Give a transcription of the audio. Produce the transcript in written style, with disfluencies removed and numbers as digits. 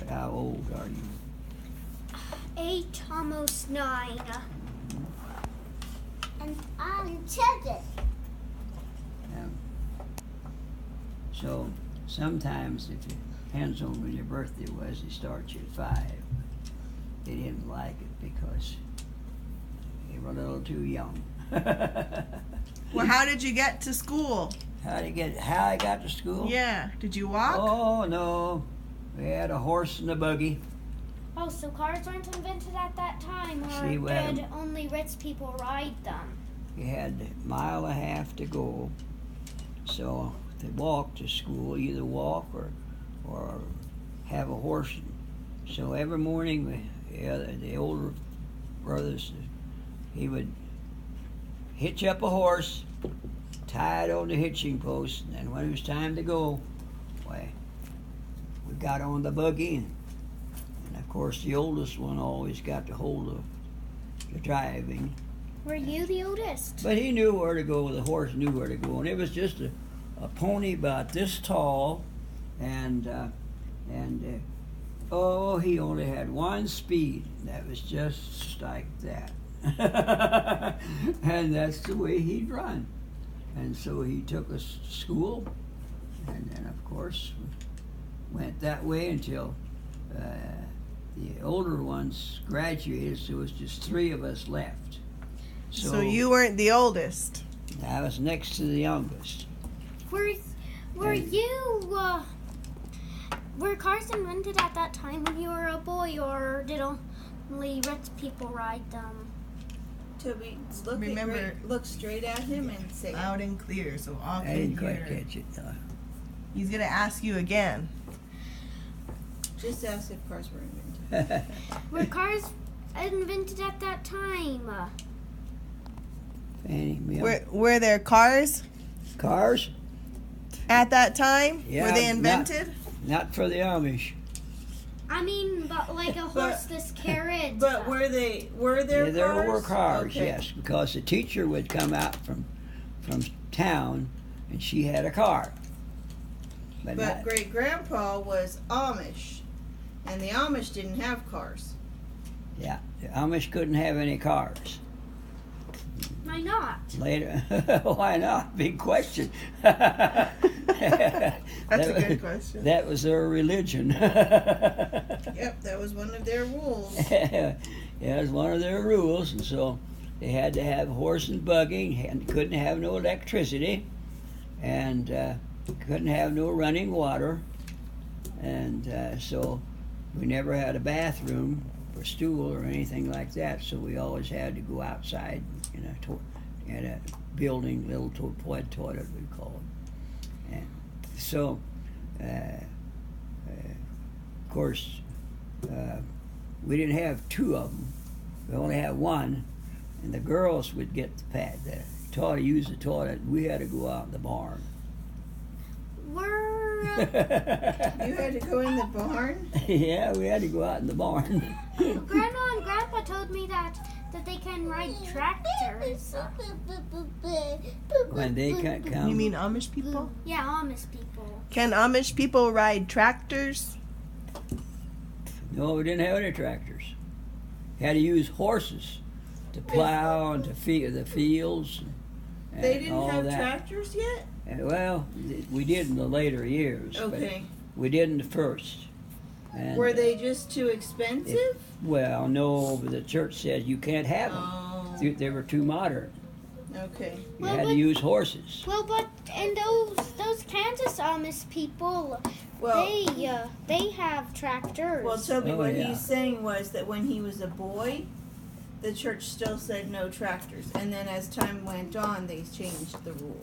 How old are you? 8, almost 9. And I'm 7. So sometimes, if it depends on when your birthday was, they start you at 5. They didn't like it because you were a little too young. Well, how did you get to school? How I got to school? Yeah. Did you walk? Oh no, we had a horse and a buggy. Oh, so cars weren't invented at that time, or See, well, did only rich people ride them? You had a mile and a half to go, so to walk to school, either walk or have a horse. So every morning, the older brothers, he would hitch up a horse, tie it on the hitching post, and then when it was time to go, why, we got on the buggy, and of course the oldest one always got to hold of the driving. Were you the oldest? But he knew where to go, the horse knew where to go, and it was just a pony about this tall, and he only had one speed, and that was just like that. And that's the way he'd run. And so he took us to school, and then of course we went that way until the older ones graduated, so it was just 3 of us left. So you weren't the oldest. I was next to the youngest. Were cars invented at that time when you were a boy, or did only rich people ride them? Toby, look straight at him and say Loud and clear, so all I can didn't hear. quite catch it. He's gonna ask you again. Just ask if cars were invented. Were cars invented at that time? Fanny Mill. Were there cars Cars? at that time? Yeah, Were they invented? Not for the Amish. I mean, but like a horseless carriage. But were there Yeah, there cars? were cars, Okay. yes, because the teacher would come out from town, and she had a car. But But great grandpa was Amish, and the Amish didn't have cars. yeah, the Amish couldn't have any cars. Why not? Later, why not? Big question. That's a good question. That was their religion. Yep, that was one of their rules. Yeah, it was one of their rules, and so they had to have horse and buggy, and couldn't have no electricity, and couldn't have no running water, and so we never had a bathroom or stool or anything like that. So we always had to go outside in a building, little toilet we call it, and so of course. We didn't have 2 of them. We only had 1, and the girls would get the taught to use the toilet. We had to go out in the barn. You had to go in the barn? Yeah, we had to go out in the barn. Grandma and Grandpa told me that they can ride tractors. When they come. You mean Amish people? Yeah, Amish people. Can Amish people ride tractors? No, we didn't have any tractors. Had to use horses to plow and to feed the fields. And They didn't all have that. tractors yet? Well, we did in the later years. Okay. But we didn't at first. And, Were they just too expensive? well, no, but the church said you can't have them. Oh, They were too modern. okay. You Well, had to but- use horses. Well, but and those Kansas Amish people, Well, they have tractors. well, Toby, Oh, what yeah. he's saying was that when he was a boy, the church still said no tractors, and then as time went on, they changed the rule.